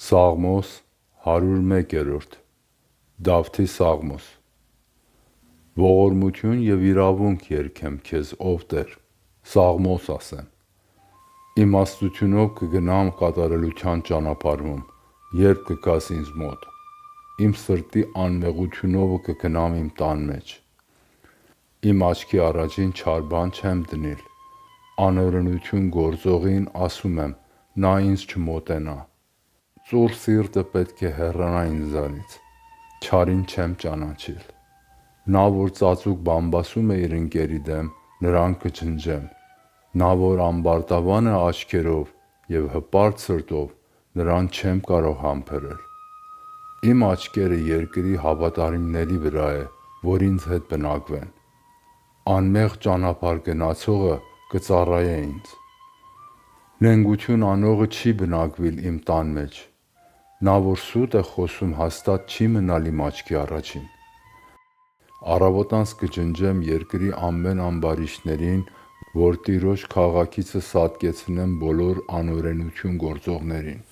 Սաղմոս 101 Դավթի Սաղմոս Ողորմություն և իրավունք երգեմ քեզ, ով Տեր, Սաղմոս ասեմ: Իմաստությունով կգնամ կատարելության ճանապարհում, երբ կգաս ինձ մոտ: Իմ սրտի անմեղությունովը կգնամ իմ տան մեջ: Իմ աչքի առաջին չար բան չեմ դնիլ: Անօրենություն գործողին ասում եմ. նա ինձ չմոտենա: Ծուռ սիրտը պետք է հեռանա ինձանից, չարին չեմ ճանաչիլ: Նա, որ ծածուկ բամբասում է իր ընկերի դեմ, նրան կջնջեմ: Նա, որ ամբարտավան է աչքերով և հպարտ սրտով, նրան չեմ կարող համբերել: Իմ աչքերը երկրի հավատարիմների վրա է, որ ինձ հետ բնակվեն: Անմեղ ճանապարհ գնացողը կծառայե ինձ: Նենգություն անողը չի բնակվիլ իմ տան մեջ: Նա, որ սուտ է խոսում, հաստատ չի մնալ իմ աչքի առաջին: Առավոտանց կջնջեմ երկրի ամեն ամբարիշտներին, որ Տիրոջ քաղաքիցը սատկեցնեմ բոլոր անօրենություն գործողներին: